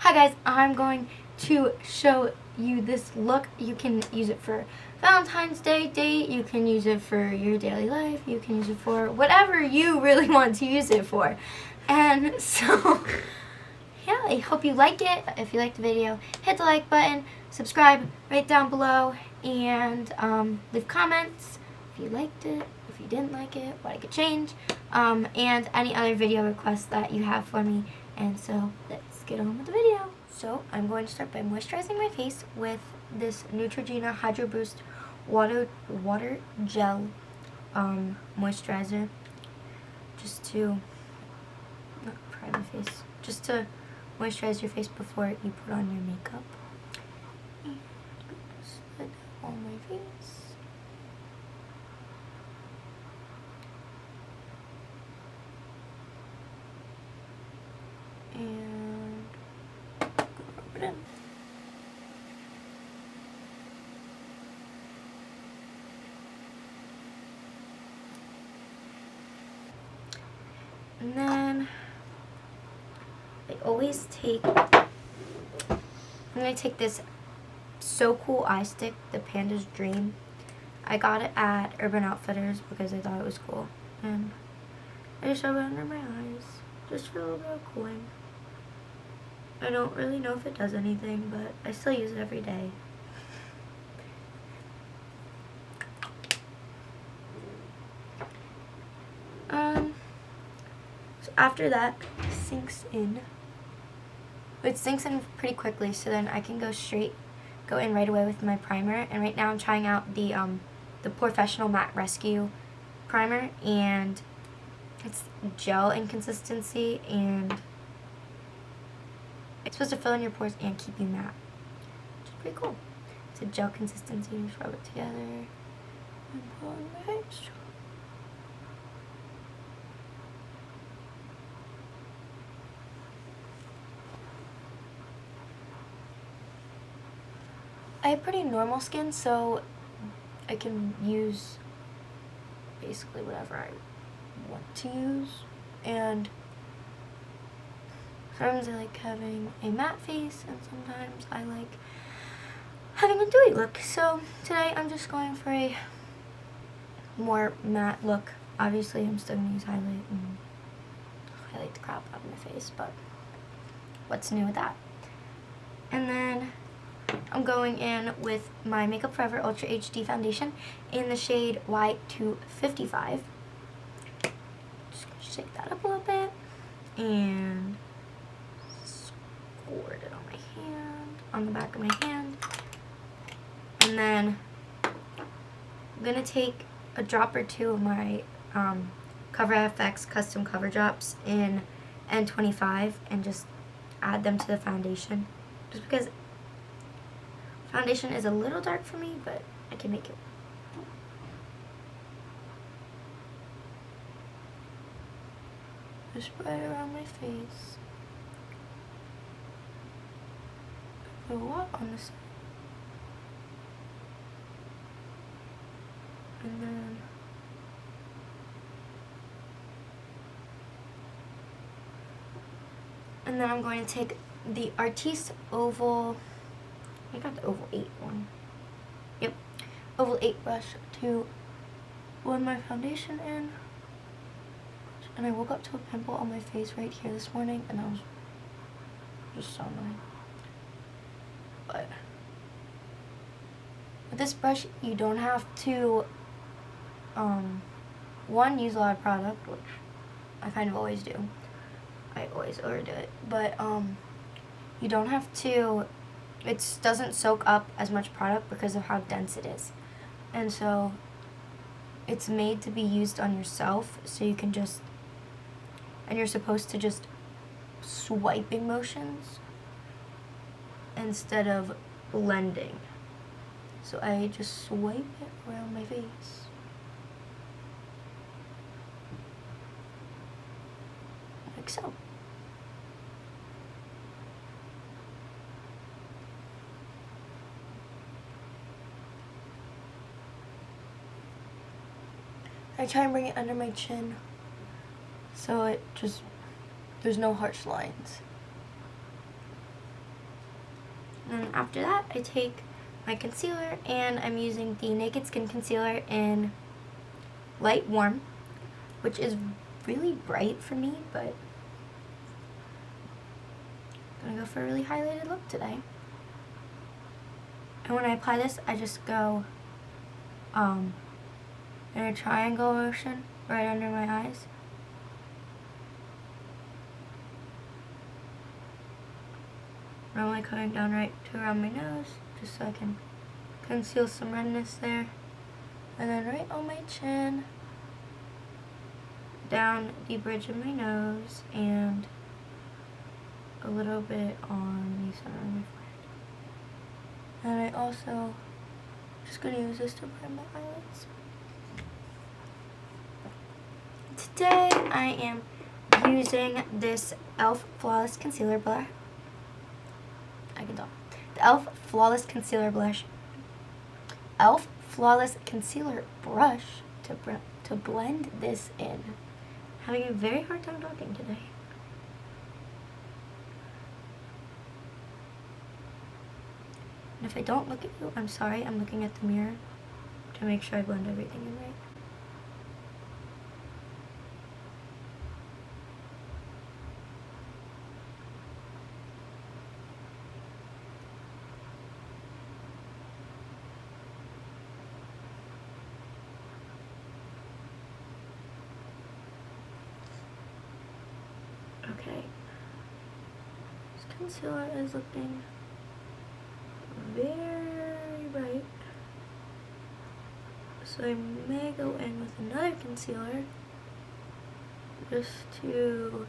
Hi guys, I'm going to show you this look. You can use it for Valentine's Day date, you can use it for your daily life, you can use it for whatever you really want to use it for. And so, yeah, I hope you like it. If you liked the video, hit the like button, subscribe right down below, and leave comments if you liked it, if you didn't like it, what I could change, and any other video requests that you have for me. And so, let's get on with the video. So, I'm going to start by moisturizing my face with this Neutrogena Hydro Boost Water Gel moisturizer. Just to, not prime my face, just to moisturize your face before you put on your makeup. And set that on my face. And rub it in. And then I always take, I'm going to take this So Cool eye stick, the Panda's Dream. I got it at Urban Outfitters because I thought it was cool. And I just rub it under my eyes, just for a little bit of cooling. I don't really know if it does anything, but I still use it every day. So after that, it sinks in. It sinks in pretty quickly, so then I can go in right away with my primer. And right now I'm trying out the Professional Matte Rescue primer, and it's gel in consistency, and it's supposed to fill in your pores and keep you matte, which is pretty cool. It's a gel consistency. Just rub it together and put on my face. I have pretty normal skin, so I can use basically whatever I want to use. And sometimes I like having a matte face, and sometimes I like having a dewy look. So today I'm just going for a more matte look. Obviously I'm still going to use highlight and highlight the crap out of my face, but what's new with that? And then I'm going in with my Makeup Forever Ultra HD foundation in the shade Y255. Just gonna shake that up a little bit and squirt it on my hand, on the back of my hand. And then I'm gonna take a drop or two of my Cover FX custom cover drops in N25 and just add them to the foundation, just because foundation is a little dark for me, but I can make it. Just right around my face. Put a lot on the side. And then I'm going to take the Artiste Oval, I got the Oval 8 one. Yep, Oval 8 brush to blend my foundation in. And I woke up to a pimple on my face right here this morning, and I was just so annoying. But with this brush, you don't have to, one, use a lot of product, which I kind of always do. I always overdo it. But you don't have to, it doesn't soak up as much product because of how dense it is. And so it's made to be used on yourself, so you can just, and you're supposed to just swiping motions instead of blending. So I just swipe it around my face. Like so. I try and bring it under my chin so it just, there's no harsh lines. And then after that, I take my concealer, and I'm using the Naked Skin Concealer in Light Warm, which is really bright for me, but I'm gonna go for a really highlighted look today. And when I apply this, I just go in a triangle motion right under my eyes. Normally coming down right to around my nose, just so I can conceal some redness there. And then right on my chin, down the bridge of my nose, and a little bit on the center of my forehead. And I also just gonna use this to prime my eyelids. Today I am using this e.l.f. Flawless Concealer Blush. I can talk. The e.l.f. Flawless Concealer Blush. e.l.f. Flawless Concealer Brush to blend this in. Having a very hard time talking today. And if I don't look at you, I'm sorry. I'm looking at the mirror to make sure I blend everything in right. Okay, this concealer is looking very bright, so I may go in with another concealer just to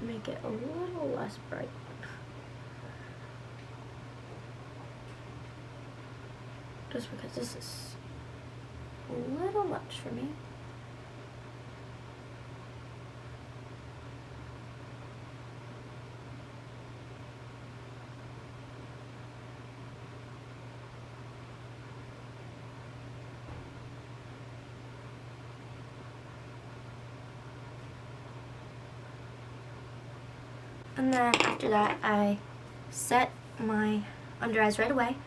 make it a little less bright. Just because this is a little much for me. And then after that, I set my under eyes right away,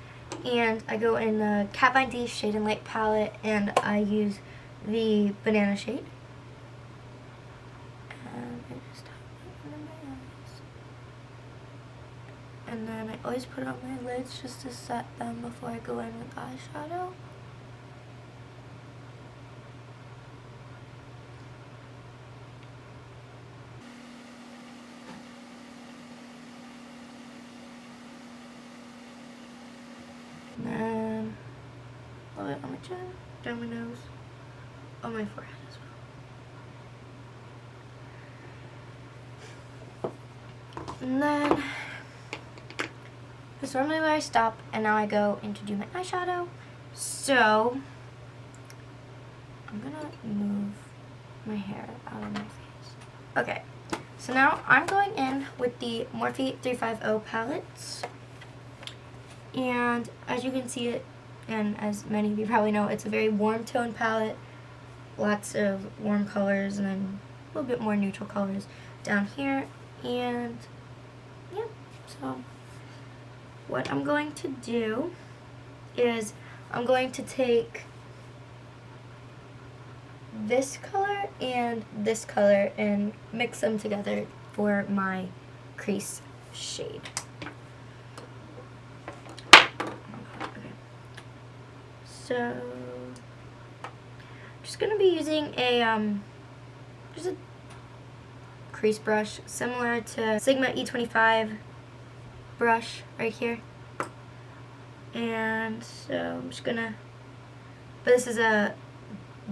and I go in the Kat Von D Shade and Light palette, and I use the banana shade. And I just tap it under my eyes. And then I always put it on my lids just to set them before I go in with eyeshadow. And then a little bit on my chin, down my nose, on my forehead as well. And then this is normally where I stop, and now I go in to do my eyeshadow. So I'm gonna move my hair out of my face. Okay, so now I'm going in with the Morphe 350 palettes. And as you can see it, and as many of you probably know, it's a very warm tone palette. Lots of warm colors and then a little bit more neutral colors down here. And yeah, so what I'm going to do is I'm going to take this color and mix them together for my crease shade. So I'm just gonna be using a just a crease brush similar to Sigma E25 brush right here. And so I'm just gonna, but this is a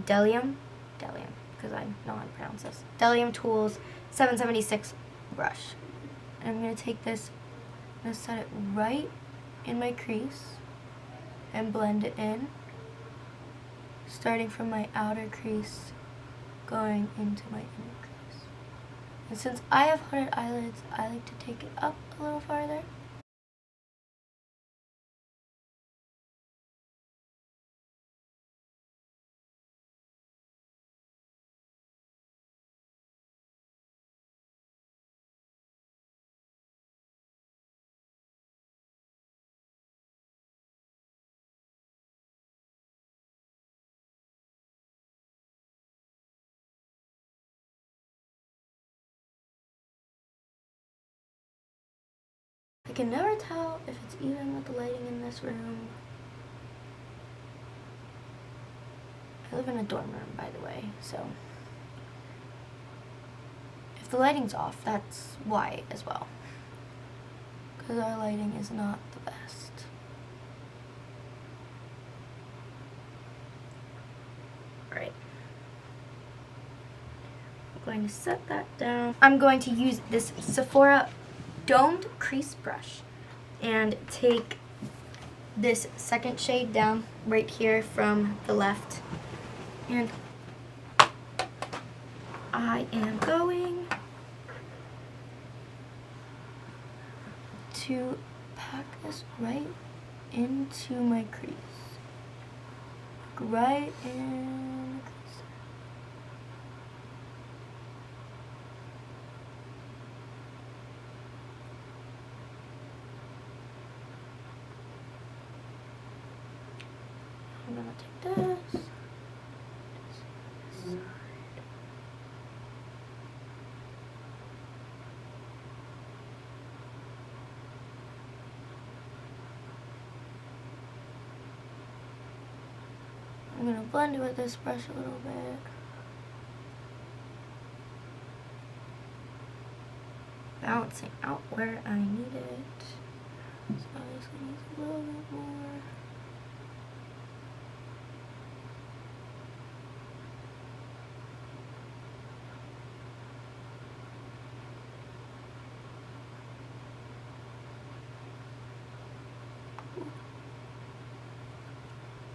Delium, because I know how to pronounce this. Delium Tools 776 brush. And I'm gonna take this and set it right in my crease and blend it in, starting from my outer crease, going into my inner crease. And since I have hooded eyelids, I like to take it up a little farther. can never tell if it's even with the lighting in this room. I live in a dorm room, by the way, so if the lighting's off, that's why as well. Because our lighting is not the best. Alright. I'm going to set that down. I'm going to use this Sephora domed crease brush and take this second shade down right here from the left, and I am going to pack this right into my crease, right in the crease. I'm gonna take this. I'm going to blend it with this brush a little bit. Balancing out where I need it. So obviously needs a little bit more.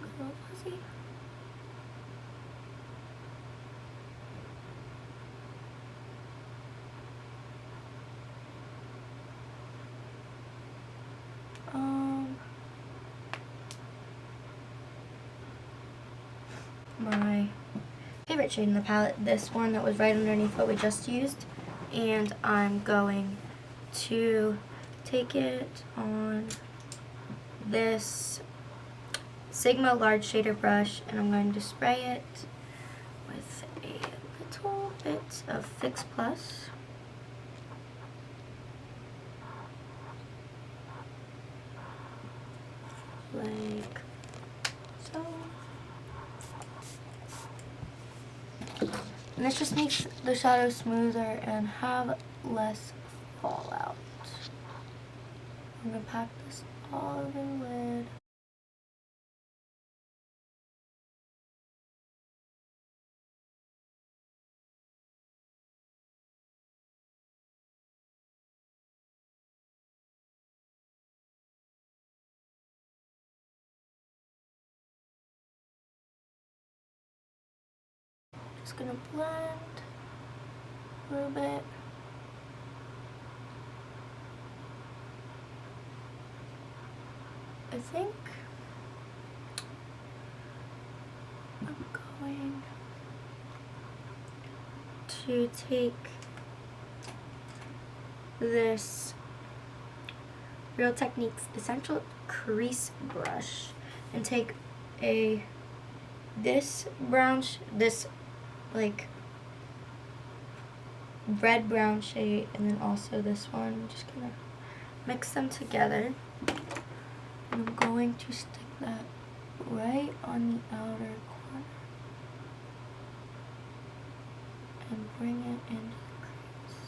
A little fuzzy. My favorite shade in the palette, this one that was right underneath what we just used, and I'm going to take it on this Sigma large shader brush, and I'm going to spray it with a little bit of Fix Plus. Like so. And this just makes the shadow smoother and have less fallout. I'm going to pack this all over the lid. Just going to blend a little bit. I think I'm going to take this Real Techniques Essential Crease Brush and take this like red brown shade, and then also this one. I'm just gonna mix them together, and I'm going to stick that right on the outer corner and bring it into the crease.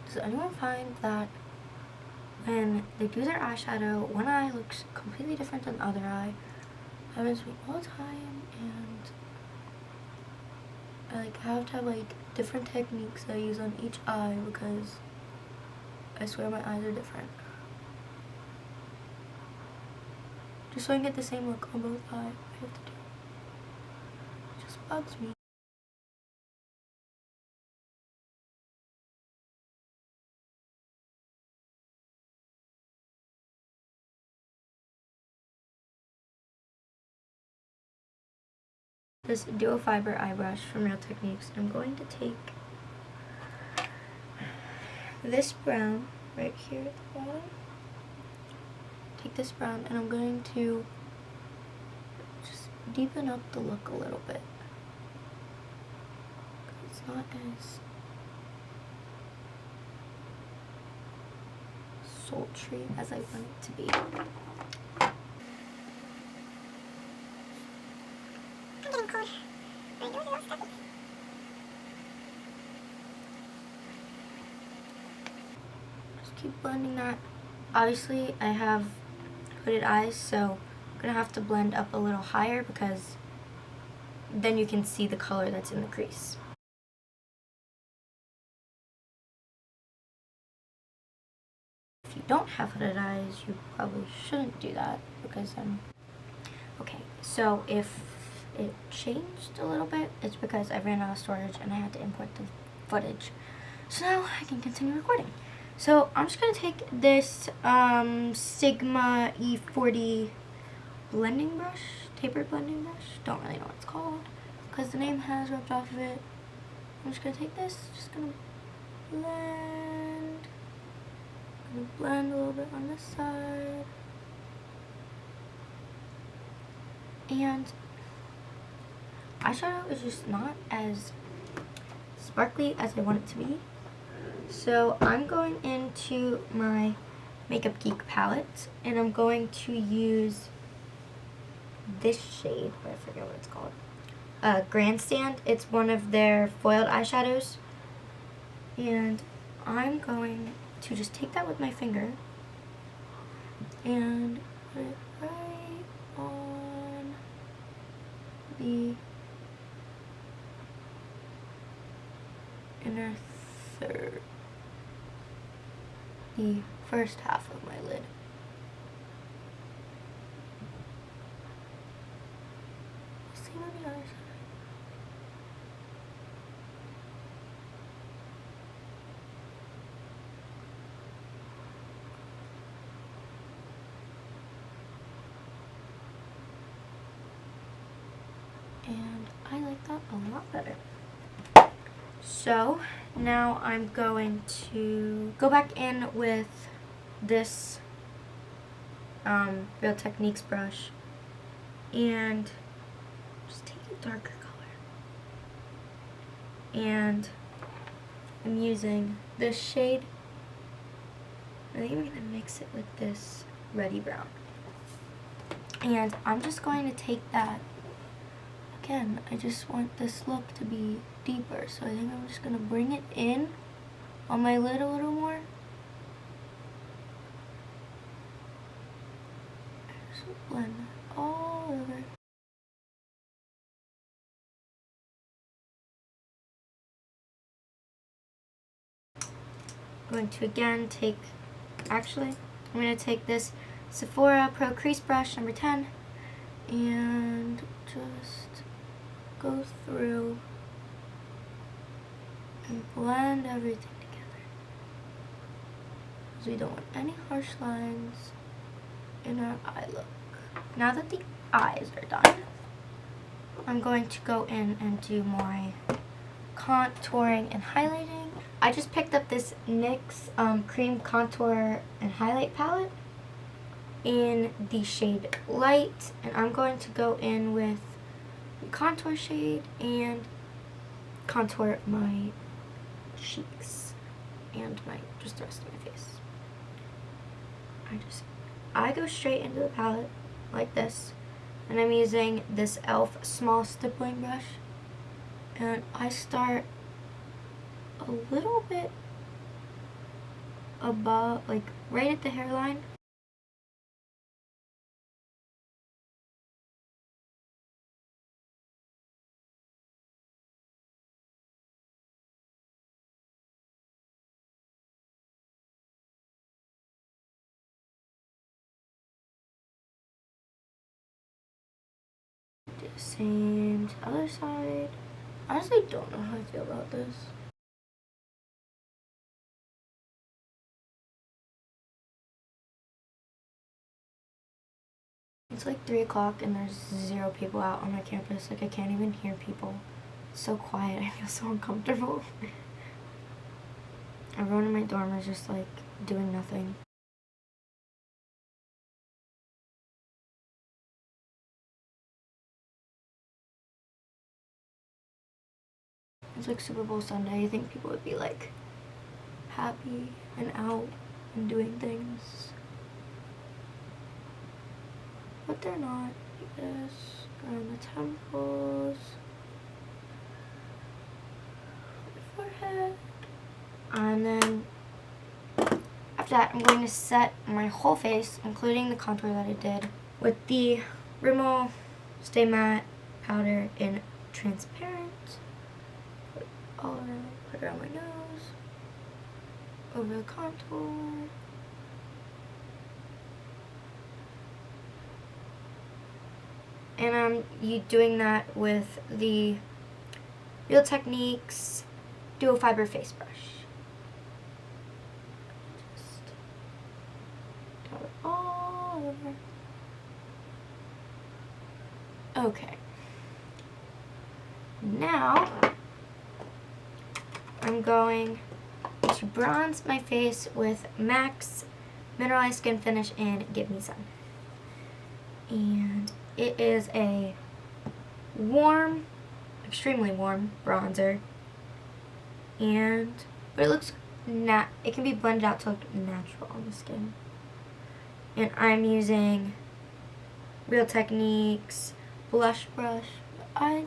Does anyone find that when they do their eyeshadow, one eye looks completely different than the other eye? It happens to me all the time, and I have to have different techniques I use on each eye because I swear my eyes are different. Just so I can get the same look on both eyes, I have to do it. It just bugs me. this duo fiber eye brush from Real Techniques. I'm going to take this brown right here at the bottom. Take this brown and I'm going to just deepen up the look a little bit. It's not as sultry as I want it to be. I'm getting cold. Just keep blending that. Obviously, I have hooded eyes, so I'm gonna have to blend up a little higher because then you can see the color that's in the crease. If you don't have hooded eyes, you probably shouldn't do that because okay, so if it changed a little bit, it's because I ran out of storage and I had to import the footage. So now I can continue recording. So I'm just going to take this Sigma E40 blending brush, tapered blending brush. Don't really know what it's called because the name has rubbed off of it. I'm just going to take this, just going to blend. I'm going to blend a little bit on this side. And eyeshadow is just not as sparkly as I want it to be. So I'm going into my Makeup Geek palette and I'm going to use this shade, I forget what it's called. Grandstand. It's one of their foiled eyeshadows. And I'm going to just take that with my finger and put it right on the inner third, the first half of my lid. Same on the other side. And I like that a lot better. So now I'm going to go back in with this Real Techniques brush and just take a darker color. And I'm using this shade. I think I'm going to mix it with this reddy brown. And I'm just going to take that. Again, I just want this look to be deeper, so I think I'm just going to bring it in on my lid a little more. Just blend that all over. I'm going to again take, I'm going to take this Sephora Pro Crease Brush number 10 and just go through and blend everything together, because we don't want any harsh lines in our eye look. Now that the eyes are done, I'm going to go in and do my contouring and highlighting. I just picked up this NYX Cream Contour and Highlight Palette in the shade Light, and I'm going to go in with the contour shade and contour my cheeks and just the rest of my face. I go straight into the palette like this, and I'm using this e.l.f. small stippling brush, and I start a little bit above, like right at the hairline. Do the same to the other side. I honestly don't know how I feel about this. It's like 3 o'clock and there's 0 people out on my campus. Like, I can't even hear people. It's so quiet. I feel so uncomfortable. Everyone in my dorm is just like doing nothing. It's like Super Bowl Sunday. I think people would be like happy and out and doing things. But they're not, because around the temples, the forehead, and then after that I'm going to set my whole face, including the contour that I did, with the Rimmel Stay Matte powder in transparent. Put it on my nose, over the contour. And I'm doing that with the Real Techniques Dual Fiber Face Brush. Just dab it all over. Okay. Now, I'm going to bronze my face with MAC's Mineralize Skin Finish in Give Me Some. And it is a warm, extremely warm bronzer. But it looks it can be blended out to look natural on the skin. And I'm using Real Techniques blush brush. I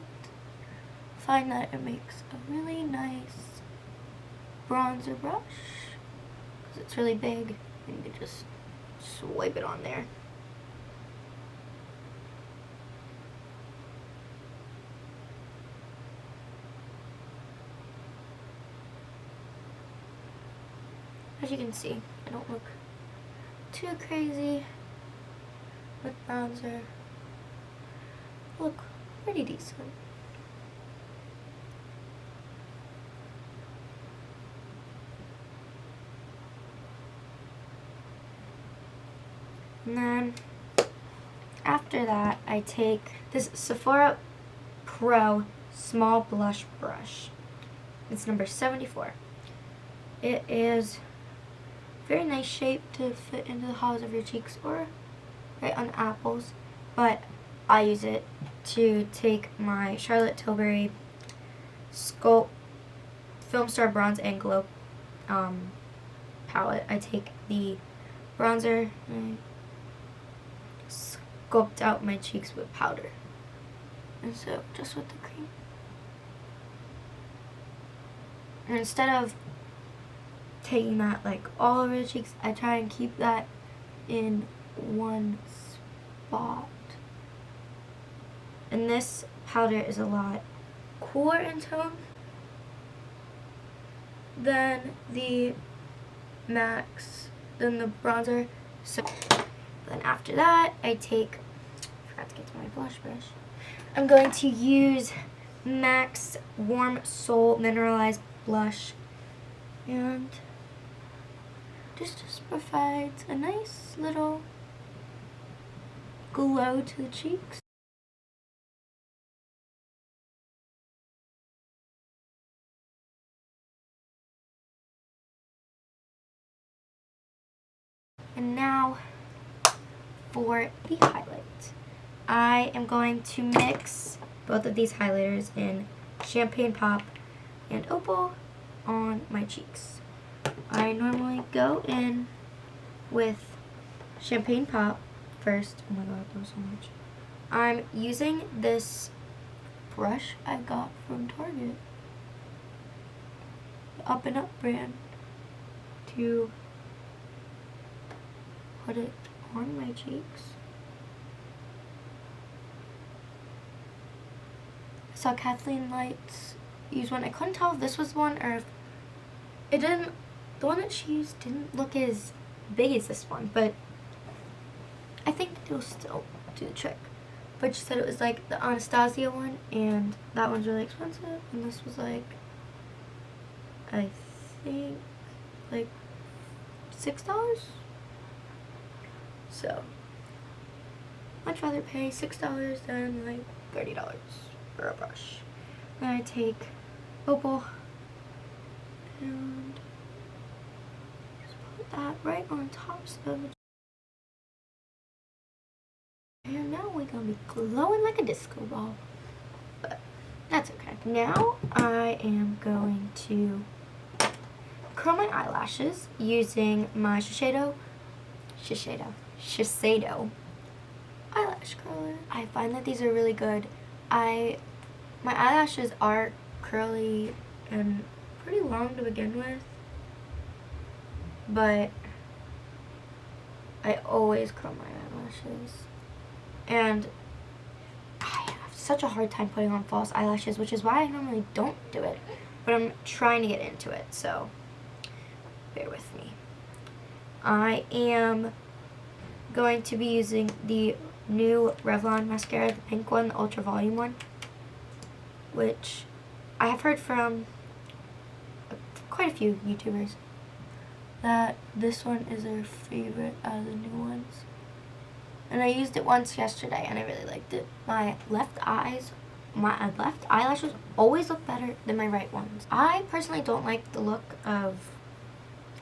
find that it makes a really nice bronzer brush because it's really big and you just swipe it on there. As you can see, I don't look too crazy with bronzer. I look pretty decent. And then after that, I take this Sephora Pro Small Blush Brush. It's number 74. It is very nice shape to fit into the hollows of your cheeks or right on the apples, but I use it to take my Charlotte Tilbury Sculpt Film Star Bronze and Glow palette. I take the bronzer and I sculpt out my cheeks with powder. And so, just with the cream. And instead of taking that like all over the cheeks, I try and keep that in one spot. And this powder is a lot cooler in tone than the bronzer. So then after that, I forgot to get to my blush brush. I'm going to use MAC's Warm Soul Mineralized Blush, and just provides a nice little glow to the cheeks. And now for the highlight. I am going to mix both of these highlighters in Champagne Pop and Opal on my cheeks. I normally go in with Champagne Pop first. Oh my god, that was so much. I'm using this brush I got from Target, the Up and Up brand, to put it on my cheeks. I saw Kathleen Lights use one. I couldn't tell if this was one or if it didn't. The one that she used didn't look as big as this one, but I think it will still do the trick. But she said it was like the Anastasia one, and that one's really expensive, and this was like, I think, like $6. So much rather pay $6 than like $30 for a brush. Then I take Opal and just put that right on top of it. And now we're gonna be glowing like a disco ball. But that's okay. Now I am going to curl my eyelashes using my Shiseido eyelash curler. I find that these are really good. My eyelashes are curly and pretty long to begin with, but I always curl my eyelashes. And I have such a hard time putting on false eyelashes, which is why I normally don't do it. But I'm trying to get into it, so bear with me. I am going to be using the new Revlon mascara, the pink one, the Ultra Volume one, which I have heard from quite a few YouTubers that this one is their favorite out of the new ones. And I used it once yesterday and I really liked it. My left eyelashes always look better than my right ones. I personally don't like the look of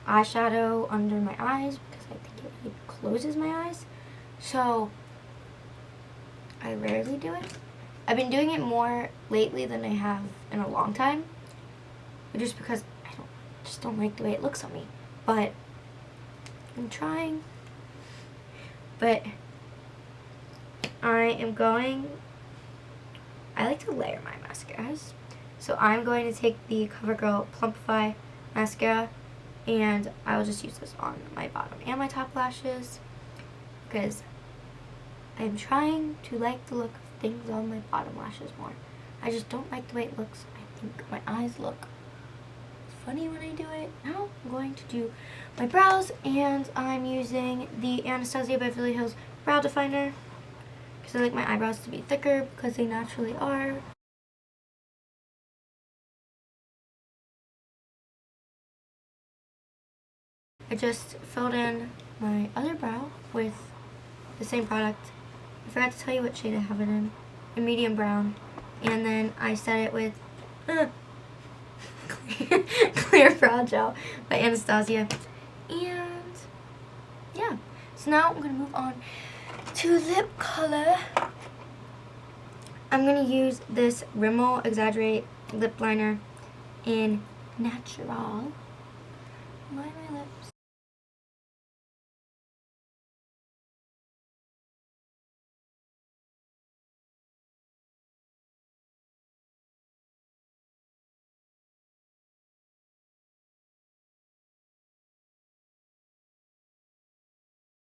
eyeshadow under my eyes because I think it really closes my eyes. So I rarely do it. I've been doing it more lately than I have in a long time, just because I just don't like the way it looks on me. But I'm trying. But I like to layer my mascaras. So I'm going to take the CoverGirl Plumpify mascara and I will just use this on my bottom and my top lashes because I'm trying to like the look of things on my bottom lashes more. I just don't like the way it looks. I think my eyes look funny when I do it. Now I'm going to do my brows and I'm using the Anastasia Beverly Hills Brow Definer because I like my eyebrows to be thicker because they naturally are. I just filled in my other brow with the same product. I forgot to tell you what shade I have it in. A medium brown. And then I set it with Clear Brow Gel by Anastasia. And yeah. So now I'm going to move on to lip color. I'm going to use this Rimmel Exaggerate lip liner in Natural. Line my lips.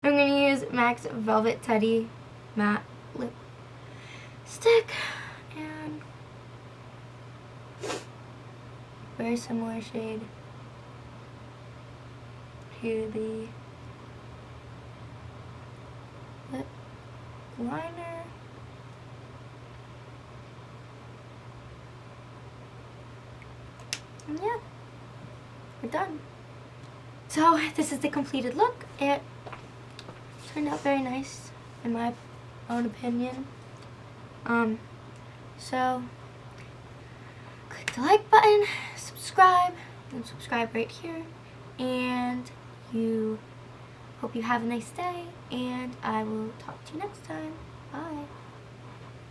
I'm going to use MAC's Velvet Teddy Matte Lip Stick and very similar shade to the lip liner. And yeah, we're done. So this is the completed look. It turned out very nice in my own opinion. So click the like button, subscribe, and subscribe right here. And hope you have a nice day, and I will talk to you next time. Bye.